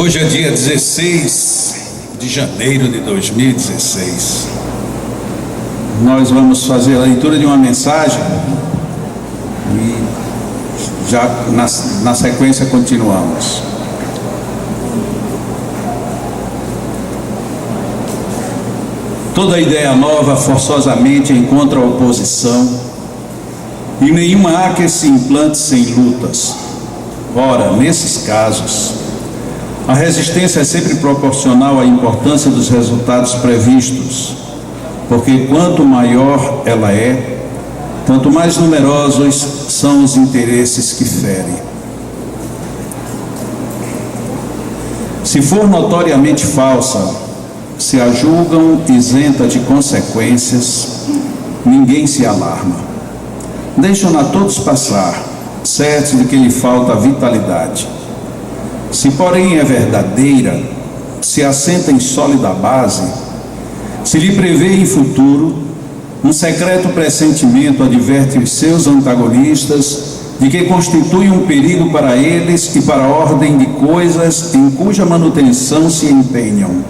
Hoje é dia 16 de janeiro de 2016. Nós vamos fazer a leitura de uma mensagem e já na sequência continuamos. Toda ideia nova forçosamente encontra oposição e nenhuma há que se implante sem lutas. Ora, nesses casos, a resistência é sempre proporcional à importância dos resultados previstos, porque quanto maior ela é, tanto mais numerosos são os interesses que ferem. Se for notoriamente falsa, se a julgam isenta de consequências, ninguém se alarma. Deixam-na todos passar, certos de que lhe falta vitalidade. Se porém é verdadeira, se assenta em sólida base, se lhe prevê em futuro, um secreto pressentimento adverte os seus antagonistas de que constitui um perigo para eles e para a ordem de coisas em cuja manutenção se empenham.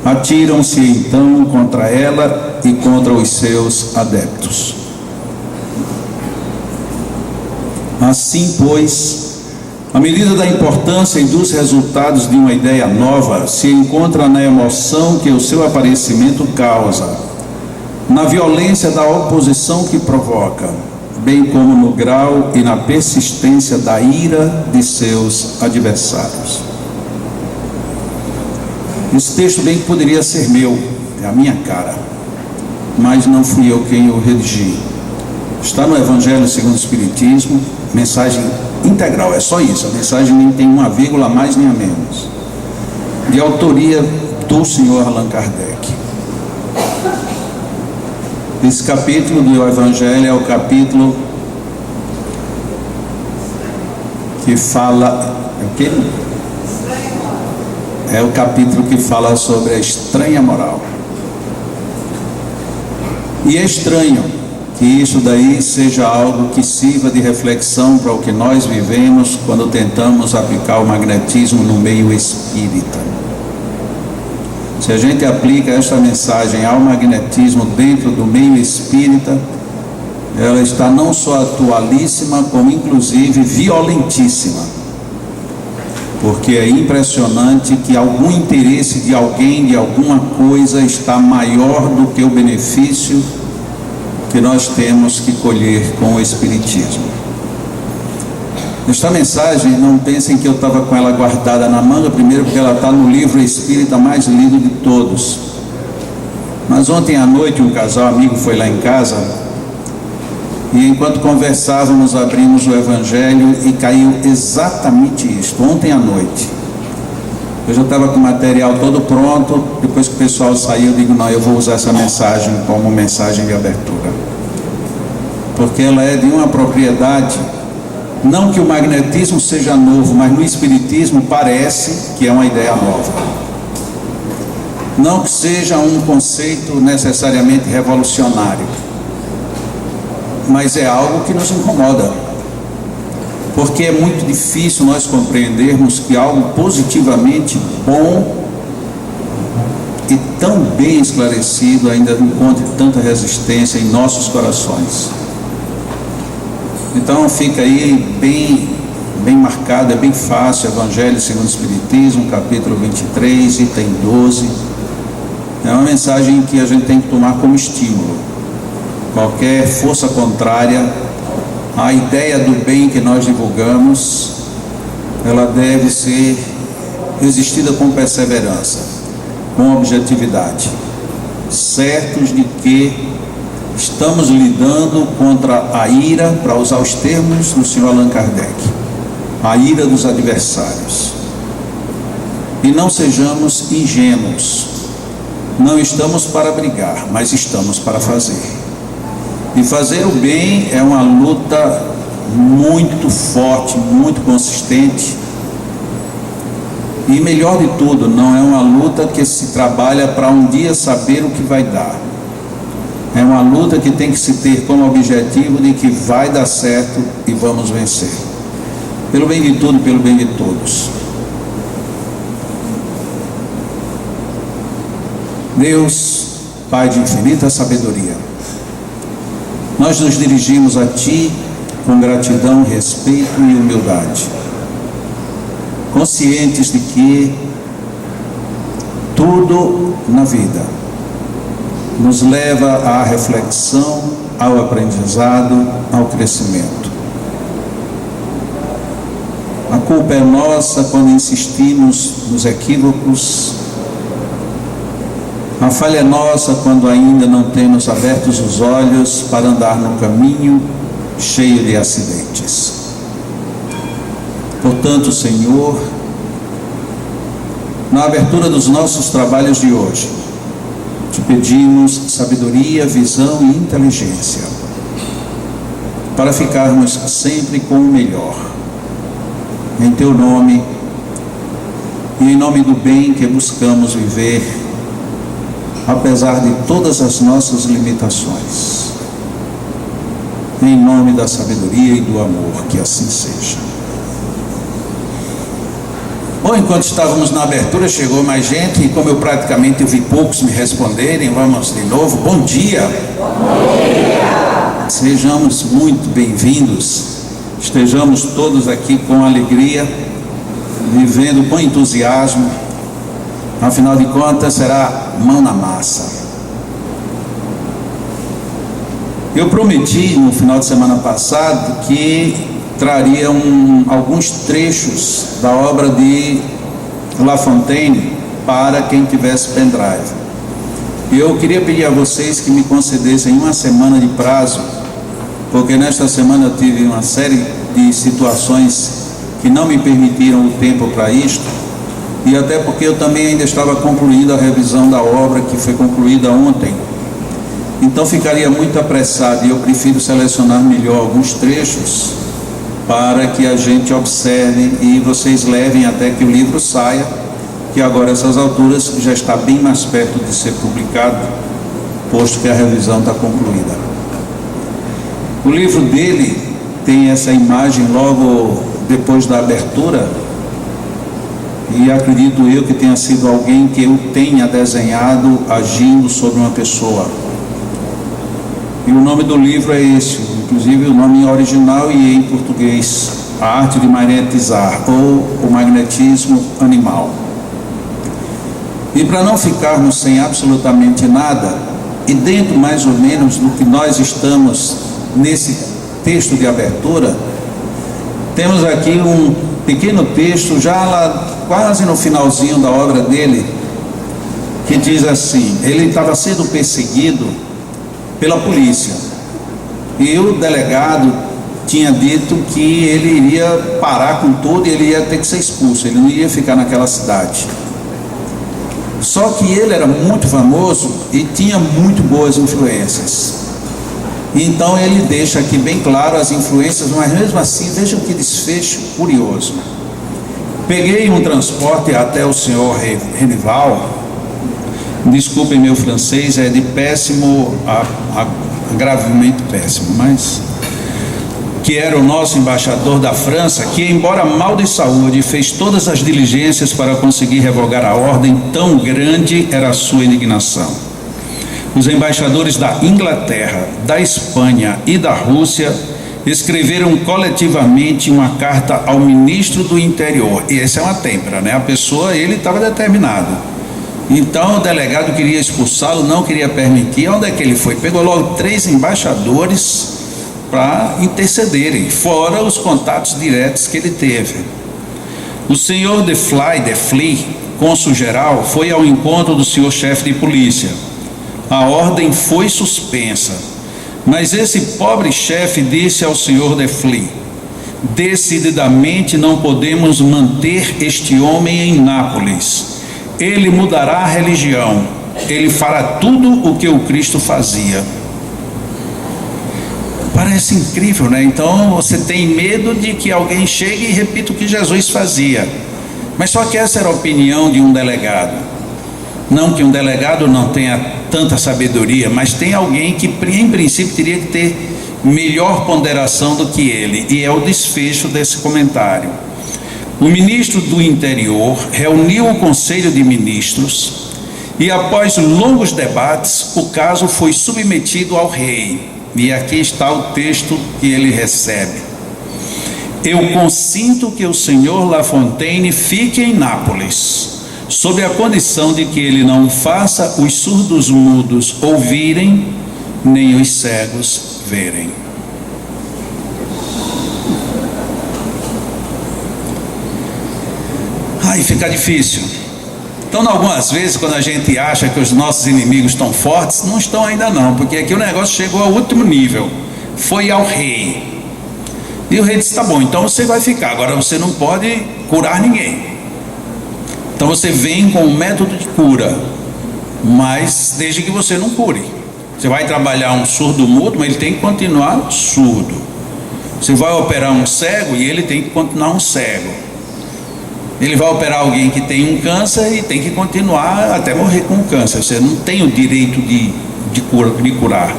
Atiram-se então contra ela e contra os seus adeptos. Assim, pois, à medida da importância e dos resultados de uma ideia nova, se encontra na emoção que o seu aparecimento causa, na violência da oposição que provoca, bem como no grau e na persistência da ira de seus adversários. Esse texto bem que poderia ser meu, é a minha cara, mas não fui eu quem o redigi. Está no Evangelho segundo o Espiritismo, mensagem integral, é só isso, a mensagem nem tem uma vírgula a mais nem a menos, de autoria do senhor Allan Kardec. Esse capítulo do Evangelho é o capítulo que fala, é o capítulo que fala sobre a estranha moral. E é estranho que isso daí seja algo que sirva de reflexão para o que nós vivemos quando tentamos aplicar o magnetismo no meio espírita. Se a gente aplica esta mensagem ao magnetismo dentro do meio espírita, ela está não só atualíssima, como inclusive violentíssima. Porque é impressionante que algum interesse de alguém, de alguma coisa, está maior do que o benefício que nós temos que colher com o Espiritismo. Esta mensagem, não pensem que eu estava com ela guardada na manga, primeiro porque ela está no livro espírita mais lido de todos. Mas ontem à noite um casal amigo foi lá em casa e enquanto conversávamos abrimos o Evangelho e caiu exatamente isto, ontem à noite. Eu já estava com o material todo pronto, depois que o pessoal saiu, eu digo, não, eu vou usar essa mensagem como mensagem de abertura. Porque ela é de uma propriedade, não que o magnetismo seja novo, mas no Espiritismo parece que é uma ideia nova. Não que seja um conceito necessariamente revolucionário, mas é algo que nos incomoda. Porque é muito difícil nós compreendermos que algo positivamente bom e tão bem esclarecido ainda encontre tanta resistência em nossos corações. Então fica aí bem marcado, é bem fácil, Evangelho segundo o Espiritismo, capítulo 23, item 12. É uma mensagem que a gente tem que tomar como estímulo. Qualquer força contrária a ideia do bem que nós divulgamos, ela deve ser resistida com perseverança, com objetividade, certos de que estamos lidando contra a ira, para usar os termos do senhor Allan Kardec, a ira dos adversários. E não sejamos ingênuos, não estamos para brigar, mas estamos para fazer. E fazer o bem é uma luta muito forte, muito consistente. E melhor de tudo, não é uma luta que se trabalha para um dia saber o que vai dar. É uma luta que tem que se ter como objetivo de que vai dar certo e vamos vencer. Pelo bem de tudo, pelo bem de todos. Deus, Pai de infinita sabedoria, nós nos dirigimos a Ti com gratidão, respeito e humildade, conscientes de que tudo na vida nos leva à reflexão, ao aprendizado, ao crescimento. A culpa é nossa quando insistimos nos equívocos. A falha é nossa quando ainda não temos abertos os olhos para andar no caminho cheio de acidentes. Portanto, Senhor, na abertura dos nossos trabalhos de hoje, te pedimos sabedoria, visão e inteligência para ficarmos sempre com o melhor. Em Teu nome e em nome do bem que buscamos viver, apesar de todas as nossas limitações. Em nome da sabedoria e do amor, que assim seja. Bom, enquanto estávamos na abertura, chegou mais gente, e como eu praticamente vi poucos me responderem, vamos de novo. Bom dia! Bom dia! Sejamos muito bem-vindos, estejamos todos aqui com alegria, vivendo com entusiasmo, afinal de contas será mão na massa. Eu prometi no final de semana passado que traria alguns trechos da obra de La Fontaine para quem tivesse pendrive. Eu queria pedir a vocês que me concedessem uma semana de prazo, porque nesta semana eu tive uma série de situações que não me permitiram o tempo para isto, e até porque eu também ainda estava concluindo a revisão da obra que foi concluída ontem. Então ficaria muito apressado, e eu prefiro selecionar melhor alguns trechos para que a gente observe e vocês levem até que o livro saia, que agora a essas alturas já está bem mais perto de ser publicado, posto que a revisão está concluída. O livro dele tem essa imagem logo depois da abertura, e acredito eu que tenha sido alguém que eu tenha desenhado agindo sobre uma pessoa. E o nome do livro é esse, inclusive o nome em original e em português, A Arte de Magnetizar, ou O Magnetismo Animal. E para não ficarmos sem absolutamente nada, e dentro mais ou menos do que nós estamos nesse texto de abertura, temos aqui um pequeno texto, já lá quase no finalzinho da obra dele, que diz assim: ele estava sendo perseguido pela polícia, e o delegado tinha dito que ele iria parar com tudo e ele ia ter que ser expulso, ele não ia ficar naquela cidade. Só que ele era muito famoso e tinha muito boas influências. Então ele deixa aqui bem claro as influências, mas mesmo assim, vejam que desfecho curioso. Peguei um transporte até o senhor Renival, desculpem meu francês, é de péssimo a gravemente péssimo, mas que era o nosso embaixador da França, que embora mal de saúde, fez todas as diligências para conseguir revogar a ordem, tão grande era a sua indignação. Os embaixadores da Inglaterra, da Espanha e da Rússia escreveram coletivamente uma carta ao ministro do interior, e essa é uma têmpera, né? A pessoa, ele estava determinado. Então o delegado queria expulsá-lo, não queria permitir. Onde é que ele foi? Pegou logo 3 embaixadores para intercederem, fora os contatos diretos que ele teve. O senhor de Fly, cônsul-geral, foi ao encontro do senhor chefe de polícia. A ordem foi suspensa, mas esse pobre chefe disse ao senhor de Fly: decididamente não podemos manter este homem em Nápoles. Ele mudará a religião, ele fará tudo o que o Cristo fazia. Parece incrível, né? Então você tem medo de que alguém chegue e repita o que Jesus fazia. Mas só que essa era a opinião de um delegado. Não que um delegado não tenha tanta sabedoria, mas tem alguém que em princípio teria que ter melhor ponderação do que ele, e é o desfecho desse comentário. O ministro do interior reuniu o conselho de ministros E após longos debates, o caso foi submetido ao rei. E aqui está o texto que ele recebe: eu consinto que o senhor La Fontaine fique em Nápoles, sob a condição de que ele não faça os surdos mudos ouvirem, nem os cegos verem. Aí fica difícil. Então, algumas vezes, quando a gente acha que os nossos inimigos estão fortes, não estão ainda não, porque aqui o negócio chegou ao último nível, foi ao rei. E o rei disse: tá bom, então você vai ficar, agora você não pode curar ninguém. Então você vem com um método de cura, mas desde que você não cure. Você vai trabalhar um surdo mudo, mas ele tem que continuar surdo. Você vai operar um cego e ele tem que continuar um cego. Ele vai operar alguém que tem um câncer e tem que continuar até morrer com o câncer. Você não tem o direito de curar.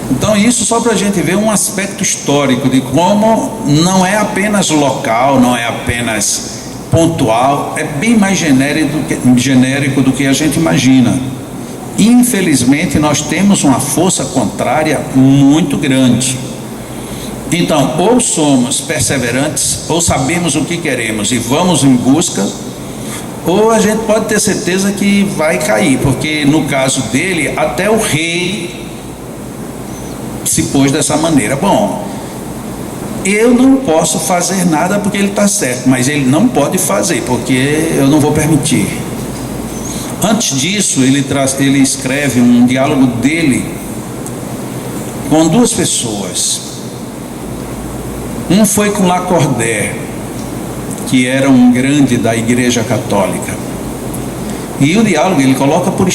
Então isso só para a gente ver um aspecto histórico de como não é apenas local, não é apenas pontual, é bem mais genérico do que a gente imagina. Infelizmente nós temos uma força contrária muito grande. Então, ou somos perseverantes, ou sabemos o que queremos e vamos em busca, ou a gente pode ter certeza que vai cair, porque no caso dele, até o rei se pôs dessa maneira. Bom, eu não posso fazer nada porque ele está certo, mas ele não pode fazer, porque eu não vou permitir. Antes disso, ele escreve um diálogo dele com duas pessoas. Um foi com Lacordaire, que era um grande da Igreja Católica. E o diálogo ele coloca por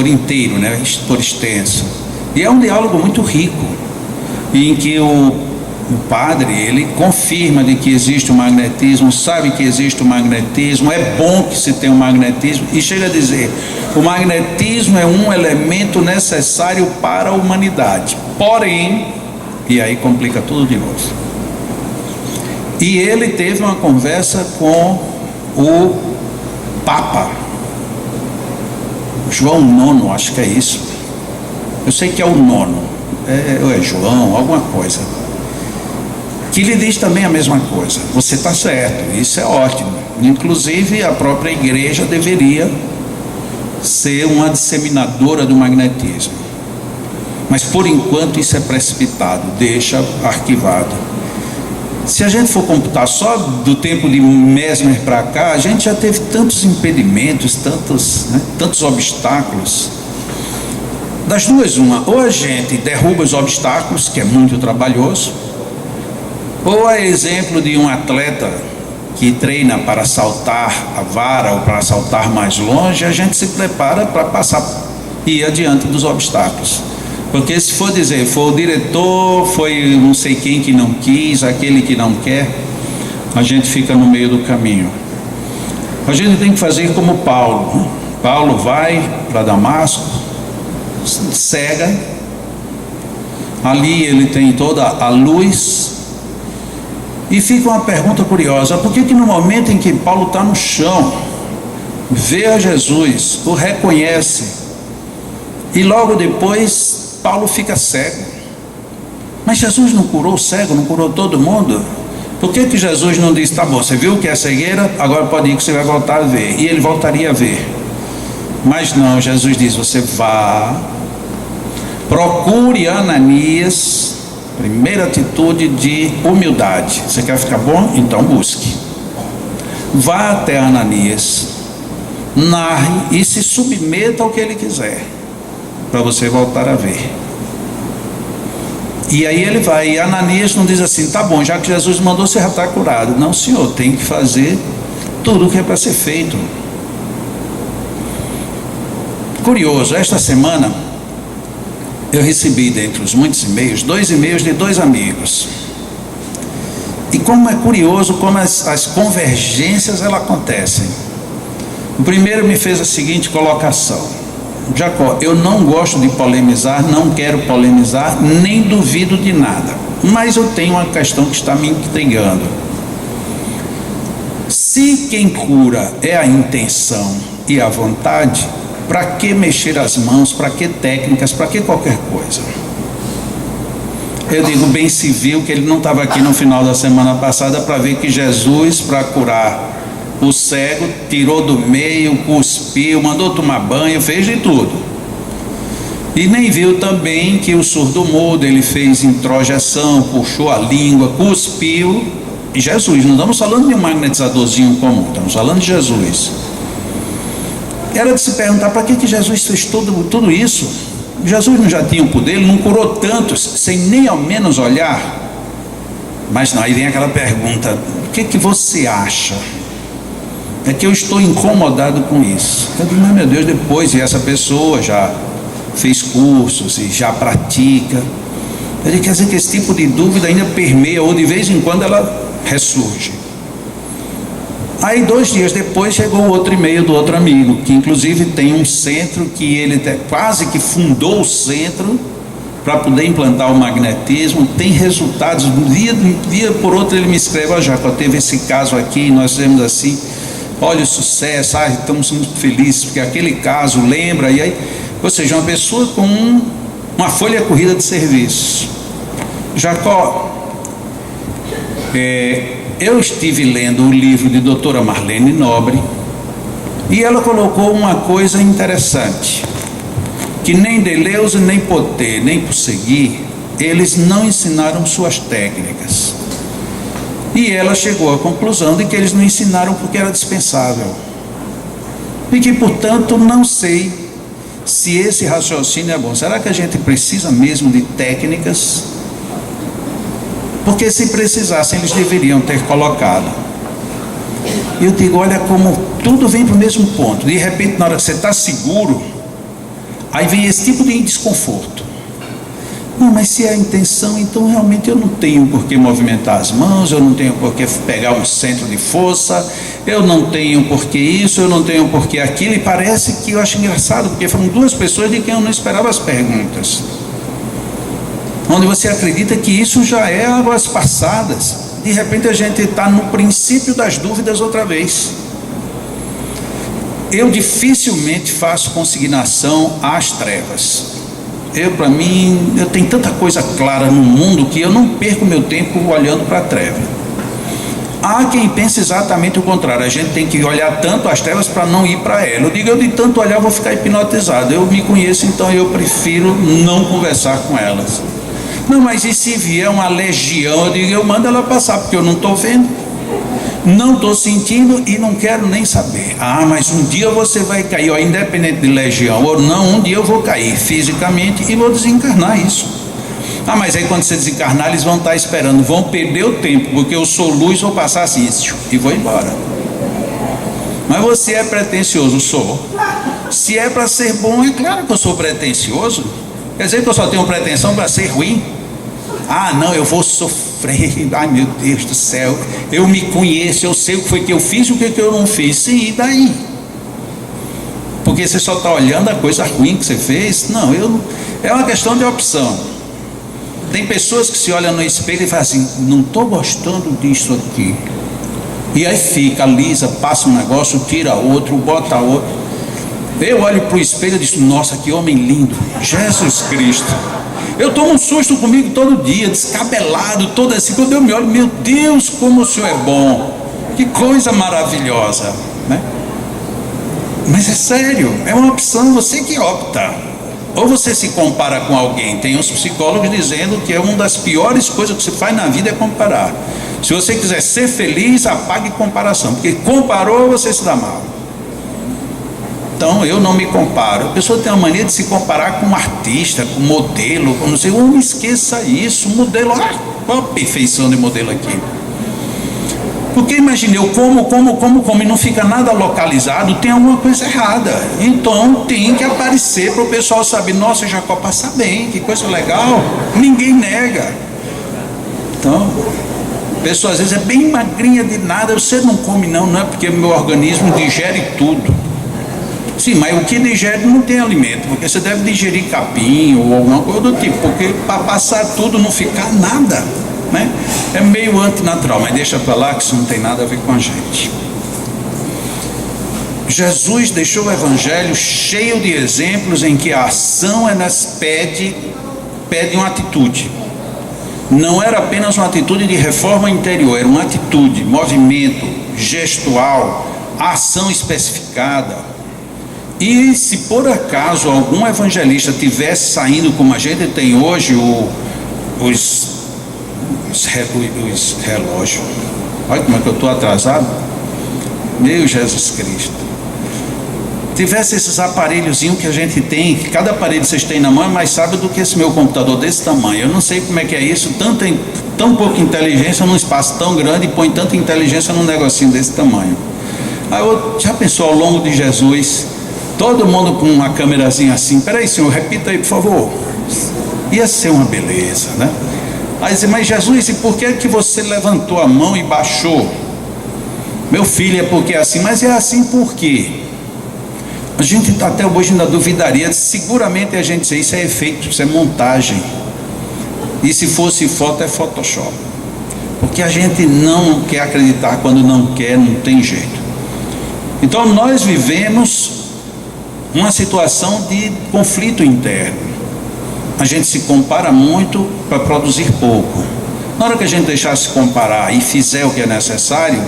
inteiro, né? Por extenso. E é um diálogo muito rico, em que o padre ele confirma de que existe o magnetismo, sabe que existe o magnetismo, é bom que se tenha o magnetismo, e chega a dizer: o magnetismo é um elemento necessário para a humanidade. Porém, e aí complica tudo de novo. E ele teve uma conversa com o Papa João IX, acho que é isso. Eu sei que é o nono, ou é João, alguma coisa, que lhe diz também a mesma coisa. Você está certo, isso é ótimo. Inclusive a própria igreja deveria ser uma disseminadora do magnetismo. Mas por enquanto isso é precipitado, deixa arquivado. Se a gente for computar só do tempo de Mesmer para cá, a gente já teve tantos impedimentos, tantos obstáculos. Das duas, uma: ou a gente derruba os obstáculos, que é muito trabalhoso, ou a exemplo de um atleta que treina para saltar a vara ou para saltar mais longe, a gente se prepara para passar e ir adiante dos obstáculos. Porque se for dizer, foi o diretor, foi não sei quem que não quis, aquele que não quer, a gente fica no meio do caminho. A gente tem que fazer como Paulo. Paulo vai para Damasco, cega, ali ele tem toda a luz, e fica uma pergunta curiosa: por que no momento em que Paulo está no chão, vê a Jesus, o reconhece, e logo depois Paulo fica cego? Mas Jesus não curou o cego, não curou todo mundo? Por que Jesus não disse: tá bom, você viu que é cegueira, agora pode ir que você vai voltar a ver? E ele voltaria a ver. Mas não, Jesus diz: você vá, procure Ananias. Primeira atitude de humildade. Você quer ficar bom? Então busque. Vá até Ananias, narre e se submeta ao que ele quiser, para você voltar a ver. E aí ele vai, e Ananias não diz assim: tá bom, já que Jesus mandou, você já está curado. Não, senhor, tem que fazer tudo o que é para ser feito. Curioso, esta semana eu recebi, dentre os muitos e-mails, 2 e-mails de 2 amigos. E como é curioso como as convergências elas acontecem. O primeiro me fez a seguinte colocação: Jacó, eu não gosto de polemizar, não quero polemizar, nem duvido de nada, mas eu tenho uma questão que está me intrigando. Se quem cura é a intenção e a vontade, para que mexer as mãos, para que técnicas, para que qualquer coisa? Eu digo, bem se viu que ele não estava aqui no final da semana passada para ver que Jesus, para curar o cego, tirou do meio, cuspiu, mandou tomar banho, fez de tudo. E nem viu também que o surdo mudo, ele fez introjeção, puxou a língua, cuspiu. E Jesus, não estamos falando de um magnetizadorzinho comum, estamos falando de Jesus. Era de se perguntar, para que Jesus fez tudo isso? Jesus não já tinha o poder, ele não curou tantos, sem nem ao menos olhar? Mas não, aí vem aquela pergunta, o que você acha? É que eu estou incomodado com isso. Eu digo, meu Deus, depois, e essa pessoa já fez cursos e já pratica. Eu digo, quer dizer que esse tipo de dúvida ainda permeia, ou de vez em quando ela ressurge. Aí 2 dias depois chegou outro e-mail do outro amigo, que inclusive tem um centro que ele quase que fundou o centro para poder implantar o magnetismo, tem resultados, dia por outro ele me escreve, ó Jacó, teve esse caso aqui, nós fizemos assim, olha o sucesso, estamos muito felizes, porque aquele caso lembra, e aí, ou seja, uma pessoa com uma folha corrida de serviços. Jacó, eu estive lendo o livro de doutora Marlene Nobre e ela colocou uma coisa interessante, que nem Deleuze, nem Poté, nem Pusegui, eles não ensinaram suas técnicas. E ela chegou à conclusão de que eles não ensinaram porque era dispensável. E que, portanto, não sei se esse raciocínio é bom. Será que a gente precisa mesmo de técnicas? Porque se precisassem, eles deveriam ter colocado. E eu digo, olha como tudo vem para o mesmo ponto. De repente, na hora que você está seguro, aí vem esse tipo de desconforto. Não, mas se é a intenção, então realmente eu não tenho por que movimentar as mãos, eu não tenho por que pegar um centro de força, eu não tenho por que isso, eu não tenho por que aquilo. E parece que eu acho engraçado, porque foram 2 pessoas de quem eu não esperava as perguntas. Onde você acredita que isso já é águas passadas. De repente a gente está no princípio das dúvidas outra vez. Eu dificilmente faço consignação às trevas. Para mim, eu tenho tanta coisa clara no mundo que eu não perco meu tempo olhando para a treva. Há quem pense exatamente o contrário, a gente tem que olhar tanto as trevas para não ir para ela. Eu digo, eu de tanto olhar vou ficar hipnotizado, eu me conheço, então eu prefiro não conversar com elas. Não, mas e se vier uma legião? Eu digo, eu mando ela passar, porque eu não estou vendo, não estou sentindo e não quero nem saber. Mas um dia você vai cair, independente de legião ou não, um dia eu vou cair fisicamente e vou desencarnar isso. Mas aí quando você desencarnar, eles vão estar esperando, vão perder o tempo, porque eu sou luz, vou passar assim, e vou embora. Mas você é pretensioso? Sou. Se é para ser bom, é claro que eu sou pretensioso. Quer dizer que eu só tenho pretensão para ser ruim? Não, eu vou sofrer, ai meu Deus do céu, eu me conheço, eu sei o que foi que eu fiz e o que eu não fiz. Sim, e daí? Porque você só está olhando a coisa ruim que você fez? Não, é uma questão de opção. Tem pessoas que se olham no espelho e falam assim, não estou gostando disso aqui. E aí fica, alisa, passa um negócio, tira outro, bota outro. Eu olho para o espelho e digo, nossa, que homem lindo, Jesus Cristo. Eu tomo um susto comigo todo dia, descabelado, todo assim, quando eu me olho, meu Deus, como o Senhor é bom, que coisa maravilhosa, né? Mas é sério, é uma opção, você que opta. Ou você se compara com alguém, tem uns psicólogos dizendo que é uma das piores coisas que você faz na vida é comparar. Se você quiser ser feliz, apague comparação, porque comparou, você se dá mal. Então eu não me comparo. A pessoa tem uma mania de se comparar com um artista, com um modelo, com não sei, não esqueça isso, modelo, qual a perfeição de modelo aqui? Porque imagine, eu como e não fica nada localizado, tem alguma coisa errada. Então tem que aparecer para o pessoal saber, nossa, Jacó passa bem, que coisa legal, ninguém nega. Então, a pessoa às vezes é bem magrinha de nada, você não come não é porque o meu organismo digere tudo. Sim, mas o que digere não tem alimento, porque você deve digerir capim ou alguma coisa do tipo, porque para passar tudo não ficar nada, né? É meio antinatural, mas deixa para lá que isso não tem nada a ver com a gente. Jesus deixou o Evangelho cheio de exemplos em que a ação pede uma atitude. Não era apenas uma atitude de reforma interior, era uma atitude, movimento, gestual, ação especificada. E se por acaso algum evangelista tivesse saindo como a gente tem hoje, os relógios, olha como é que eu estou atrasado, meu Jesus Cristo, tivesse esses aparelhozinhos que a gente tem, que cada aparelho que vocês têm na mão é mais sábio do que esse meu computador desse tamanho. Eu não sei como é que é isso, tão pouca inteligência num espaço tão grande, e põe tanta inteligência num negocinho desse tamanho. Aí já pensou ao longo de Jesus, todo mundo com uma câmerazinha assim, peraí senhor, repita aí por favor, ia ser uma beleza, né? Aí dizer, mas Jesus, e por que você levantou a mão e baixou? Meu filho, é porque é assim, mas é assim por quê? A gente até hoje ainda duvidaria, seguramente a gente diz, isso é efeito, isso é montagem, e se fosse foto é Photoshop, porque a gente não quer acreditar quando não quer, não tem jeito. Então nós vivemos uma situação de conflito interno, a gente se compara muito para produzir pouco. Na hora que a gente deixar se comparar e fizer o que é necessário,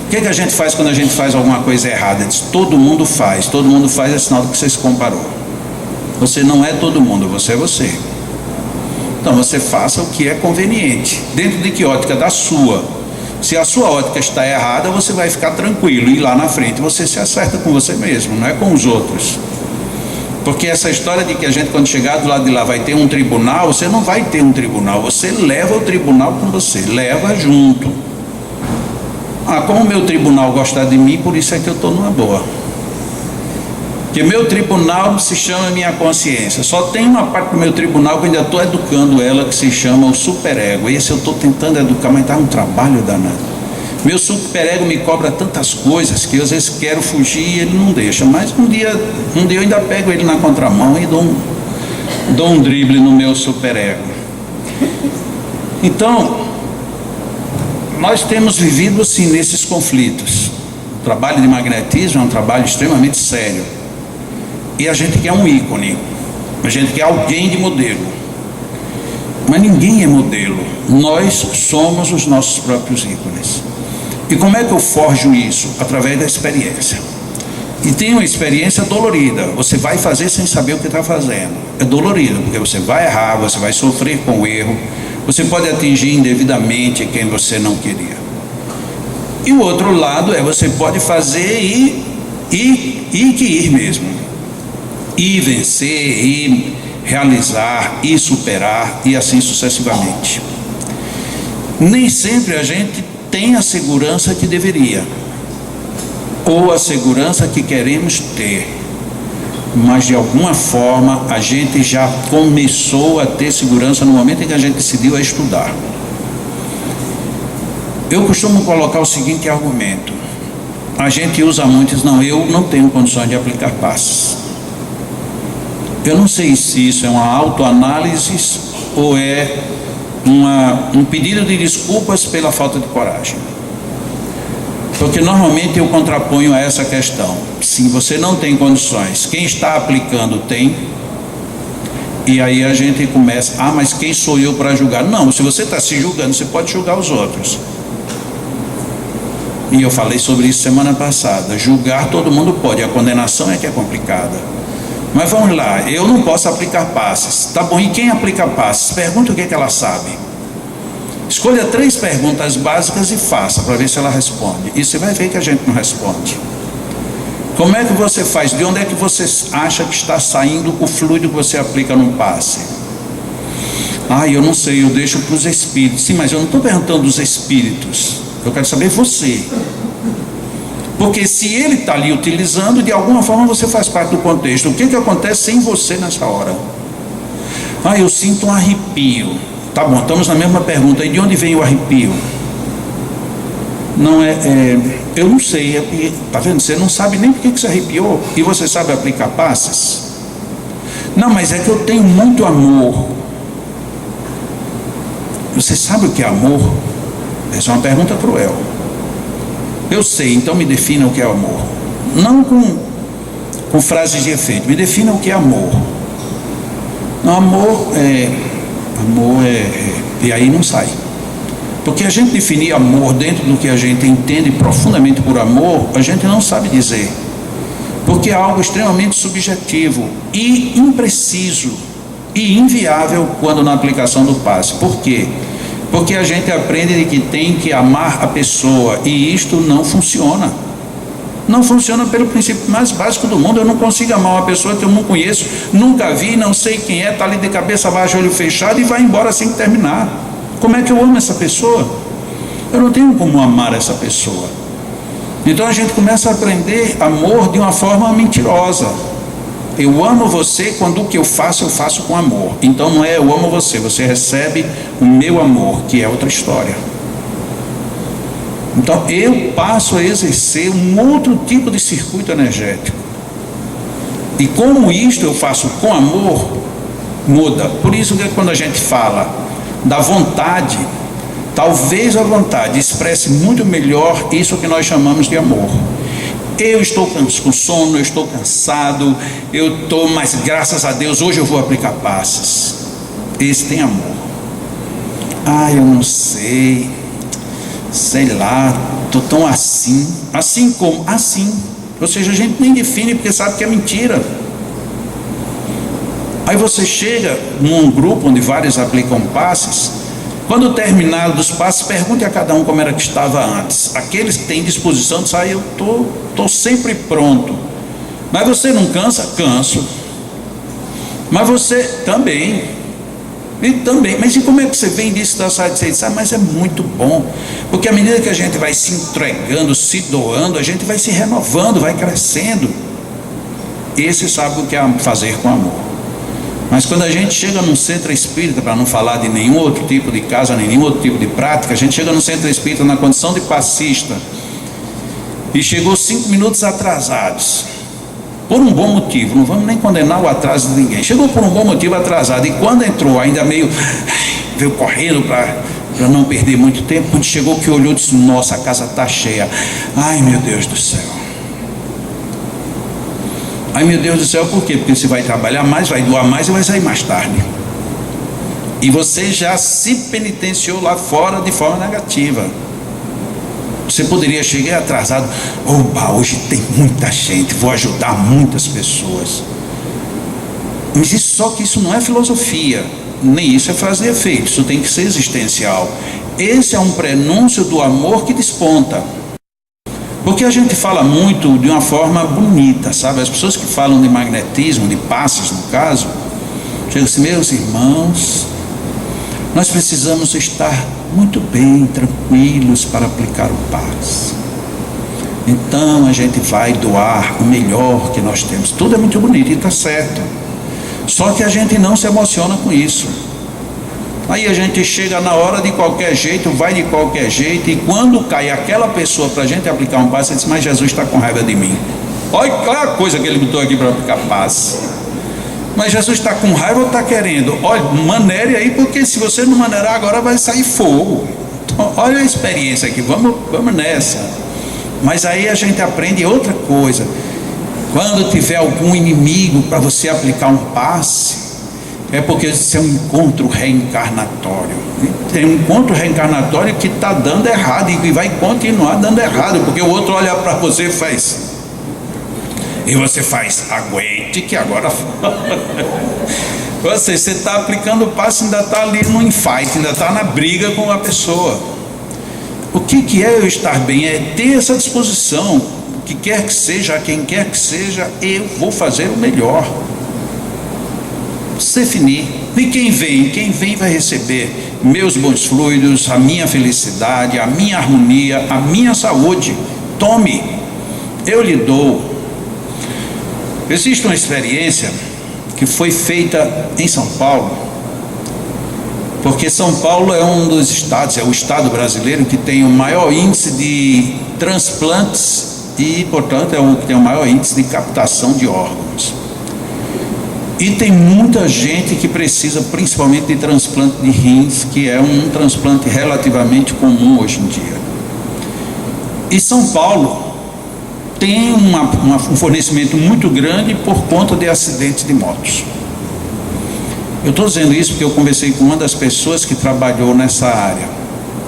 o que a gente faz quando a gente faz alguma coisa errada? Diz, todo mundo faz é sinal de que você se comparou. Você não é todo mundo, você é você. Então você faça o que é conveniente, dentro de que ótica? Da sua. Se a sua ótica está errada, você vai ficar tranquilo, e lá na frente você se acerta com você mesmo, não é com os outros. Porque essa história de que a gente, quando chegar do lado de lá, vai ter um tribunal, você não vai ter um tribunal, você leva o tribunal com você, leva junto. Como o meu tribunal gosta de mim, por isso é que eu estou numa boa. Porque meu tribunal se chama minha consciência. Só tem uma parte do meu tribunal que eu ainda estou educando ela, que se chama o superego. Esse eu estou tentando educar, mas está um trabalho danado. Meu superego me cobra tantas coisas que eu às vezes quero fugir e ele não deixa. Mas um dia eu ainda pego ele na contramão e dou um drible no meu superego. Então, nós temos vivido assim nesses conflitos. O trabalho de magnetismo é um trabalho extremamente sério. E a gente quer um ícone, a gente quer alguém de modelo. Mas ninguém é modelo, nós somos os nossos próprios ícones. E como é que eu forjo isso? Através da experiência. E tem uma experiência dolorida, você vai fazer sem saber o que está fazendo. É dolorido, porque você vai errar, você vai sofrer com o erro, você pode atingir indevidamente quem você não queria. E o outro lado é, você pode fazer e ir mesmo. E vencer, e realizar, e superar, e assim sucessivamente. Nem sempre a gente tem a segurança que deveria, ou a segurança que queremos ter, mas de alguma forma a gente já começou a ter segurança no momento em que a gente decidiu a estudar. Eu costumo colocar o seguinte argumento: a gente usa muito, eu não tenho condições de aplicar passes. Eu não sei se isso é uma autoanálise ou é um pedido de desculpas pela falta de coragem. Porque normalmente eu contraponho a essa questão: se você não tem condições, quem está aplicando tem. E aí a gente começa, mas quem sou eu para julgar? Não, se você está se julgando, você pode julgar os outros. E eu falei sobre isso semana passada. Julgar todo mundo pode, a condenação é que é complicada. Mas vamos lá, eu não posso aplicar passes. Tá bom, e quem aplica passes? Pergunta o que ela sabe. Escolha 3 perguntas básicas e faça, para ver se ela responde. E você vai ver que a gente não responde. Como é que você faz? De onde é que você acha que está saindo o fluido que você aplica num passe? Eu não sei, eu deixo para os espíritos. Sim, mas eu não estou perguntando dos espíritos, eu quero saber você. Porque se ele está ali utilizando, de alguma forma você faz parte do contexto. O que acontece sem você nessa hora? Eu sinto um arrepio. Tá bom, estamos na mesma pergunta. E de onde vem o arrepio? Não eu não sei. Tá vendo? Você não sabe nem por que você arrepiou. E você sabe aplicar passes? Não, mas é que eu tenho muito amor. Você sabe o que é amor? Essa é uma pergunta cruel. Eu sei, então me defina o que é amor. não com frases de efeito. Me defina o que é amor. Não, amor é... E aí não sai. Porque a gente definir amor dentro do que a gente entende profundamente por amor, a gente não sabe dizer. Porque é algo extremamente subjetivo e impreciso e inviável quando na aplicação do passe. Por quê? Porque a gente aprende de que tem que amar a pessoa e isto não funciona. Não funciona pelo princípio mais básico do mundo. Eu não consigo amar uma pessoa que eu não conheço, nunca vi, não sei quem é, está ali de cabeça baixa, olho fechado e vai embora assim que terminar. Como é que eu amo essa pessoa? Eu não tenho como amar essa pessoa. Então a gente começa a aprender amor de uma forma mentirosa. Eu amo você quando o que eu faço com amor. Então não é eu amo você, você recebe o meu amor, que é outra história. Então eu passo a exercer um outro tipo de circuito energético. E como isto eu faço com amor, muda. Por isso que quando a gente fala da vontade, talvez a vontade expresse muito melhor isso que nós chamamos de amor. Eu estou com sono, eu estou cansado, eu estou, mas graças a Deus hoje eu vou aplicar passes. Esse tem amor. Eu não sei lá, estou tão assim como assim. Ou seja, a gente nem define porque sabe que é mentira. Aí você chega num grupo onde vários aplicam passes. Quando terminar dos passos, pergunte a cada um como era que estava antes. Aqueles que têm disposição de sair, eu estou sempre pronto. Mas você não cansa? Canso. Mas você também. E também. Mas e como é que você vem disso da sala de você diz, mas é muito bom. Porque à medida que a gente vai se entregando, se doando, a gente vai se renovando, vai crescendo. Esse sabe o que é fazer com amor. Mas quando a gente chega num centro espírita, para não falar de nenhum outro tipo de casa, nenhum outro tipo de prática, a gente chega num centro espírita na condição de passista e chegou 5 minutos atrasados, por um bom motivo, não vamos nem condenar o atraso de ninguém, chegou por um bom motivo atrasado, e quando entrou ainda veio correndo para não perder muito tempo, quando chegou que olhou e disse, nossa, a casa está cheia, ai meu Deus do céu. Ai meu Deus do céu, por quê? Porque você vai trabalhar mais, vai doar mais e vai sair mais tarde. E você já se penitenciou lá fora de forma negativa. Você poderia chegar atrasado, oba, hoje tem muita gente, vou ajudar muitas pessoas. Mas só que isso não é filosofia, nem isso é frase de efeito, isso tem que ser existencial. Esse é um prenúncio do amor que desponta. Porque a gente fala muito de uma forma bonita, sabe? As pessoas que falam de magnetismo, de passes no caso, chegam assim, meus irmãos, nós precisamos estar muito bem, tranquilos para aplicar o passe. Então a gente vai doar o melhor que nós temos. Tudo é muito bonito e está certo. Só que a gente não se emociona com isso. Aí a gente chega na hora de qualquer jeito, vai de qualquer jeito, e quando cai aquela pessoa para a gente aplicar um passe, diz, mas Jesus está com raiva de mim. Olha a coisa que ele botou aqui para aplicar passe. Mas Jesus está com raiva ou está querendo? Olha, manere aí, porque se você não maneirar agora vai sair fogo. Então, olha a experiência aqui, vamos nessa. Mas aí a gente aprende outra coisa. Quando tiver algum inimigo para você aplicar um passe, é porque isso é um encontro reencarnatório. Tem um encontro reencarnatório que está dando errado e vai continuar dando errado, porque o outro olha para você e faz. E você faz, aguente que agora. Você está aplicando o passe, ainda está ali no infight, ainda está na briga com a pessoa. O que é eu estar bem? É ter essa disposição. O que quer que seja, a quem quer que seja, eu vou fazer o melhor. Se definir. E quem vem vai receber meus bons fluidos, a minha felicidade, a minha harmonia, a minha saúde. Tome, eu lhe dou. Existe uma experiência que foi feita em São Paulo, porque São Paulo é um dos estados, é o estado brasileiro que tem o maior índice de transplantes e, portanto, é o que tem o maior índice de captação de órgãos. E tem muita gente que precisa principalmente de transplante de rins, que é um transplante relativamente comum hoje em dia. E São Paulo tem um fornecimento muito grande por conta de acidentes de motos. Eu estou dizendo isso porque eu conversei com uma das pessoas que trabalhou nessa área.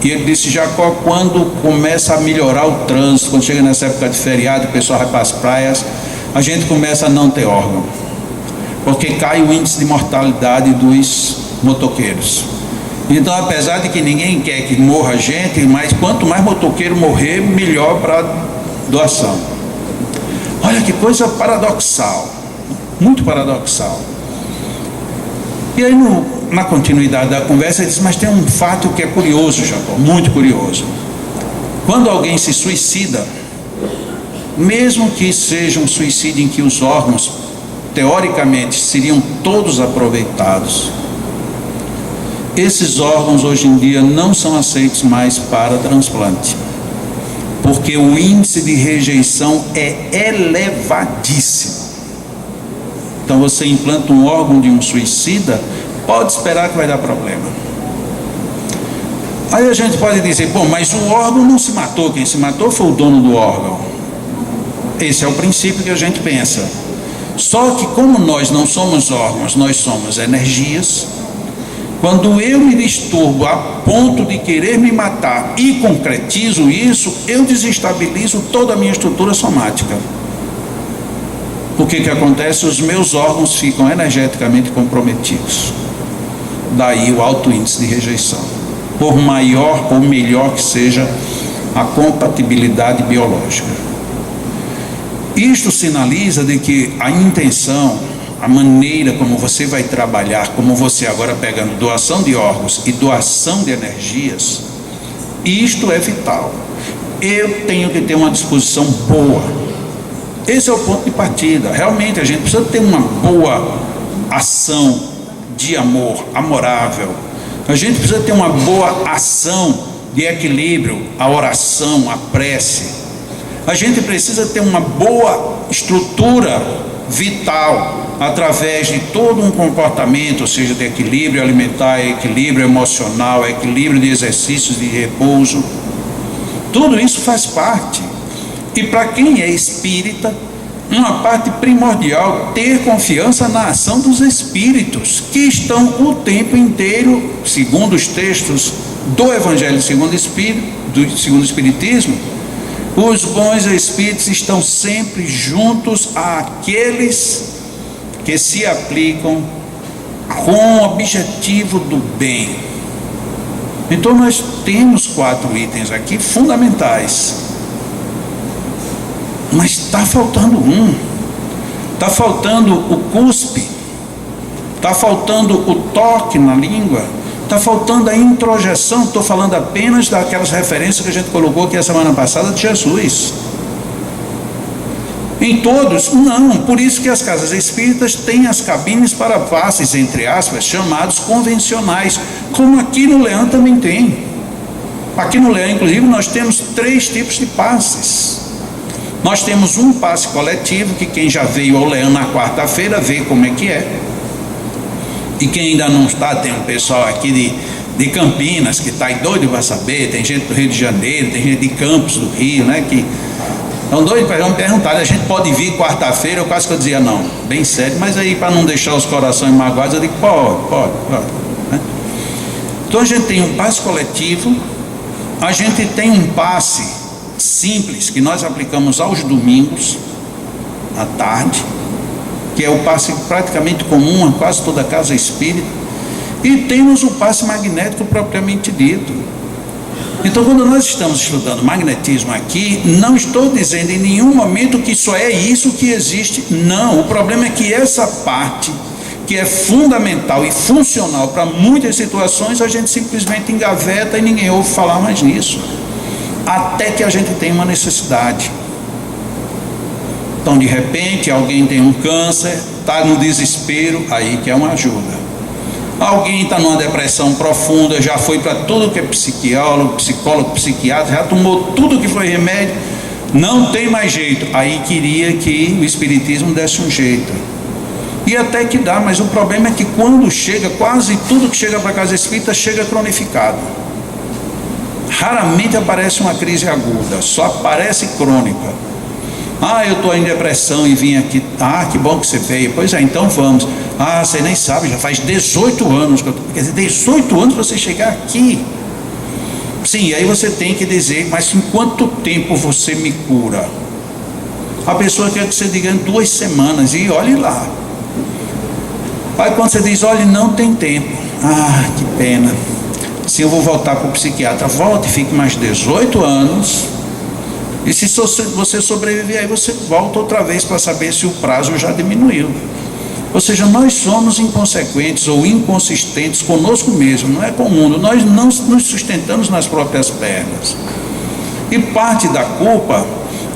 E ele disse: Jacó, quando começa a melhorar o trânsito, quando chega nessa época de feriado, o pessoal vai para as praias, a gente começa a não ter órgão, porque cai o índice de mortalidade dos motoqueiros. Então, apesar de que ninguém quer que morra gente, mas quanto mais motoqueiro morrer, melhor para doação. Olha que coisa paradoxal, muito paradoxal. E aí, na continuidade da conversa, ele disse: mas tem um fato que é curioso, Jacó, muito curioso. Quando alguém se suicida, mesmo que seja um suicídio em que os órgãos, teoricamente, seriam todos aproveitados, esses órgãos hoje em dia não são aceitos mais para transplante, porque o índice de rejeição é elevadíssimo. Então você implanta um órgão de um suicida, pode esperar que vai dar problema. Aí a gente pode dizer: bom, mas o órgão não se matou, quem se matou foi o dono do órgão. Esse é o princípio que a gente pensa. Só que como nós não somos órgãos, nós somos energias. Quando eu me disturbo a ponto de querer me matar e concretizo isso, eu desestabilizo toda a minha estrutura somática. O que acontece? Os meus órgãos ficam energeticamente comprometidos. Daí o alto índice de rejeição, por maior ou melhor que seja a compatibilidade biológica. Isto sinaliza de que a intenção, a maneira como você vai trabalhar, como você agora pegando doação de órgãos e doação de energias, isto é vital. Eu tenho que ter uma disposição boa. Esse é o ponto de partida. Realmente a gente precisa ter uma boa ação de amor, amorável. A gente precisa ter uma boa ação de equilíbrio, a oração, a prece. A gente precisa ter uma boa estrutura vital através de todo um comportamento, ou seja, de equilíbrio alimentar, equilíbrio emocional, equilíbrio de exercícios de repouso. Tudo isso faz parte. E para quem é espírita, uma parte primordial, ter confiança na ação dos espíritos, que estão o tempo inteiro, segundo os textos do Evangelho segundo o Espiritismo, os bons espíritos estão sempre juntos àqueles que se aplicam com o objetivo do bem. Então nós temos 4 itens aqui fundamentais, mas está faltando um. Está faltando o cuspe, está faltando o toque na língua, está faltando a introjeção. Estou falando apenas daquelas referências que a gente colocou aqui a semana passada de Jesus. Em todos, não. Por isso que as casas espíritas têm as cabines para passes, entre aspas, chamados convencionais, como aqui no Leão também tem. Aqui no Leão, inclusive, nós temos 3 tipos de passes. Nós temos um passe coletivo, que quem já veio ao Leão na quarta-feira vê como é que é. E quem ainda não está, tem um pessoal aqui de Campinas que está doido para saber, tem gente do Rio de Janeiro, tem gente de Campos do Rio, né, que estão doidos para me perguntar: a gente pode vir quarta-feira? Eu quase que eu dizia não, bem sério, mas aí para não deixar os corações magoados, eu digo pode, né? Então a gente tem um passe coletivo, a gente tem um passe simples que nós aplicamos aos domingos à tarde, que é o passe praticamente comum a quase toda a casa espírita, e temos o passe magnético propriamente dito. Então, quando nós estamos estudando magnetismo aqui, não estou dizendo em nenhum momento que só é isso que existe, não. O problema é que essa parte, que é fundamental e funcional para muitas situações, a gente simplesmente engaveta e ninguém ouve falar mais nisso, até que a gente tem uma necessidade. Então, de repente, alguém tem um câncer, está no desespero, aí quer uma ajuda. Alguém está numa depressão profunda, já foi para tudo que é psicólogo, psiquiatra, já tomou tudo que foi remédio, não tem mais jeito. Aí queria que o espiritismo desse um jeito. E até que dá, mas o problema é que quando chega, quase tudo que chega para a casa espírita chega cronificado. Raramente aparece uma crise aguda, só aparece crônica. Ah, eu estou em depressão e vim aqui. Ah, que bom que você veio. Pois é, então vamos. Ah, você nem sabe, já faz 18 anos que eu estou. Quer dizer, 18 anos você chegar aqui. Sim, aí você tem que dizer, mas em quanto tempo você me cura? A pessoa quer que você diga em 2 semanas, e olhe lá. Aí quando você diz, olhe, não tem tempo. Ah, que pena. Se eu vou voltar para o psiquiatra, volte e fique mais 18 anos. E se você sobreviver, aí você volta outra vez para saber se o prazo já diminuiu. Ou seja, nós somos inconsequentes ou inconsistentes conosco mesmo, não é com o mundo. Nós não nos sustentamos nas próprias pernas. E parte da culpa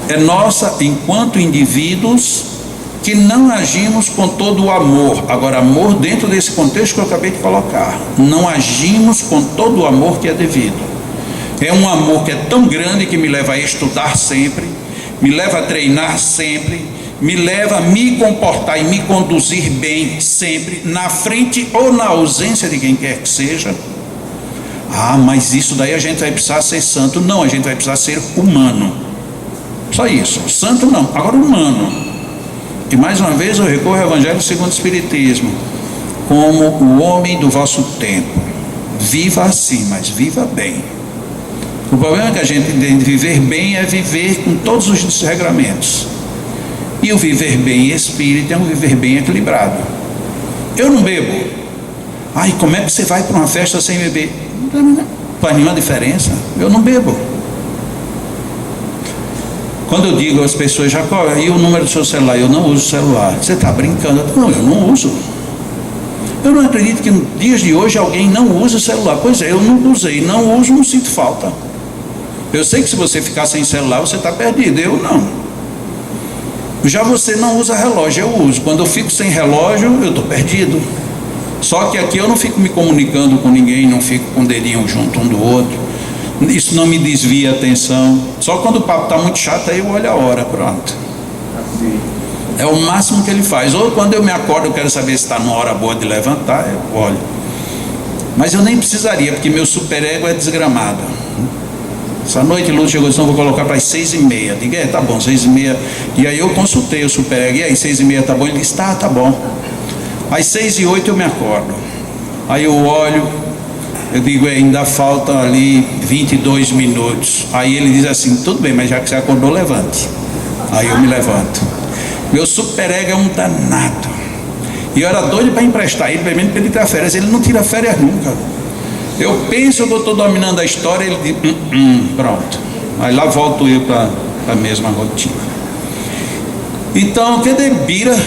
é nossa enquanto indivíduos que não agimos com todo o amor. Agora, amor dentro desse contexto que eu acabei de colocar. Não agimos com todo o amor que é devido. É um amor que é tão grande que me leva a estudar sempre, me leva a treinar sempre, me leva a me comportar e me conduzir bem sempre, na frente ou na ausência de quem quer que seja. Ah, mas isso daí a gente vai precisar ser santo. Não, a gente vai precisar ser humano. Só isso. Santo não, agora humano. E mais uma vez eu recorro ao Evangelho segundo o Espiritismo, como o homem do vosso tempo. Viva assim, mas viva bem. O problema é que a gente entende viver bem é viver com todos os desregramentos. E o viver bem espírita é um viver bem equilibrado. Eu não bebo. Ai, como é que você vai para uma festa sem beber? Não faz nenhuma diferença. Eu não bebo. Quando eu digo às pessoas, Jacó, e o número do seu celular? Eu não uso celular. Você está brincando? Não, eu não uso. Eu não acredito que nos dias de hoje alguém não usa celular. Pois é, eu não usei, não uso, não sinto falta. Eu sei que se você ficar sem celular, você está perdido. Eu não. Já você não usa relógio, eu uso. Quando eu fico sem relógio, eu estou perdido. Só que aqui eu não fico me comunicando com ninguém, não fico com o dedinho junto um do outro. Isso não me desvia a atenção. Só quando o papo está muito chato, aí eu olho a hora, pronto. É o máximo que ele faz. Ou quando eu me acordo, eu quero saber se está numa hora boa de levantar, eu olho. Mas eu nem precisaria, porque meu superego é desgramado. Essa noite Lúcio chegou e disse, não, vou colocar para as 6h30. Digo, tá bom, 6h30. E aí eu consultei o superego, e aí 6h30 tá bom? Ele disse, tá bom. Às 6h08 eu me acordo. Aí eu olho, eu digo, ainda faltam ali 22 minutos. Aí ele diz assim, tudo bem, mas já que você acordou, levante. Aí eu me levanto. Meu superego é um danado. E eu era doido para emprestar ele, pelo menos para ele tirar férias. Ele não tira férias nunca. Eu penso que eu estou dominando a história, ele diz, pronto. Aí lá volto eu para a mesma rotina. Então, cadê Bira?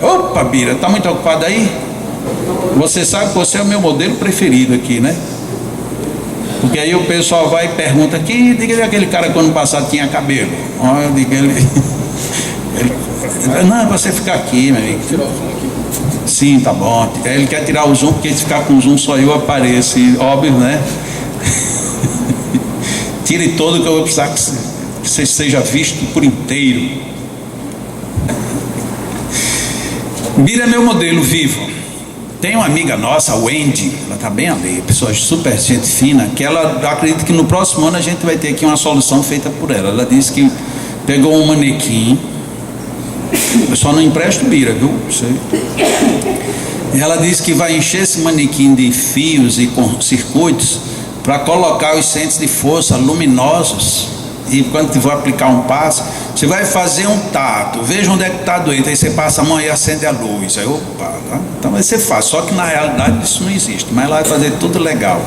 Opa, Bira, está muito ocupado aí? Você sabe que você é o meu modelo preferido aqui, né? Porque aí o pessoal vai e pergunta, diga aquele cara que ano passado tinha cabelo. Eu digo, ele não, é para você ficar aqui, meu amigo. Sim, tá bom. Ele quer tirar o zoom, porque se ficar com o zoom só eu apareço. E, óbvio, né? Tire todo, que eu vou precisar que você seja visto por inteiro. Bira é meu modelo vivo. Tem uma amiga nossa, a Wendy, ela está bem ali, pessoa super gente fina, que ela acredita que no próximo ano a gente vai ter aqui uma solução feita por ela. Ela disse que pegou um manequim. Eu só não empresto Bira, viu? Ela disse que vai encher esse manequim de fios e com circuitos para colocar os centros de força luminosos. E quando for aplicar um passo, você vai fazer um tato, veja onde é que está doente, aí você passa a mão e acende a luz. Aí, opa, tá? Então vai ser fácil. Só que na realidade isso não existe, mas ela vai fazer tudo legal.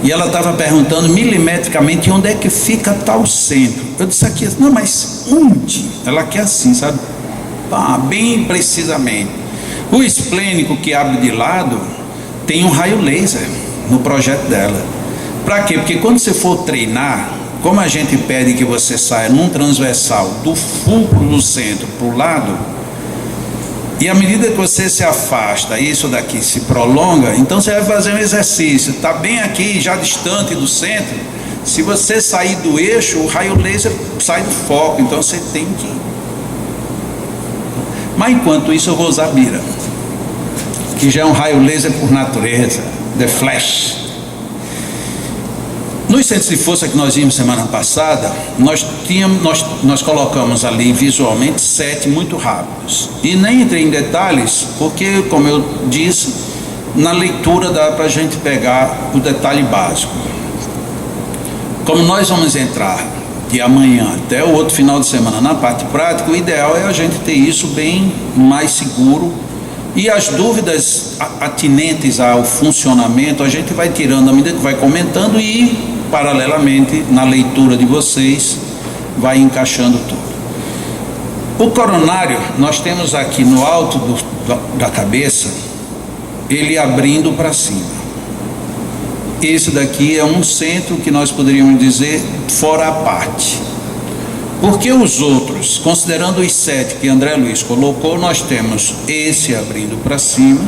E ela estava perguntando milimetricamente onde é que fica tal centro. Eu disse aqui, não, mas onde? Ela quer assim, sabe? Bem precisamente. O esplênico que abre de lado tem um raio laser no projeto dela. Para quê? Porque quando você for treinar, como a gente pede que você saia num transversal do fulcro do centro para o lado, e à medida que você se afasta, isso daqui se prolonga, então você vai fazer um exercício, está bem aqui, já distante do centro, se você sair do eixo, o raio laser sai do foco, então você tem que ir. Mas enquanto isso eu vou usar Bira, que já é um raio laser por natureza, The Flash. No Nos centros de força que nós vimos semana passada, nós colocamos ali visualmente 7 muito rápidos. E nem entrei em detalhes, porque, como eu disse, na leitura dá para a gente pegar o detalhe básico. Como nós vamos entrar de amanhã até o outro final de semana na parte prática, o ideal é a gente ter isso bem mais seguro, e as dúvidas atinentes ao funcionamento a gente vai tirando à medida que vai comentando, e paralelamente na leitura de vocês vai encaixando tudo. O coronário, nós temos aqui no alto da cabeça ele abrindo para cima. Esse daqui é um centro que nós poderíamos dizer fora a parte, porque os outros, considerando os 7 que André Luiz colocou, nós temos esse abrindo para cima,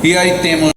e aí temos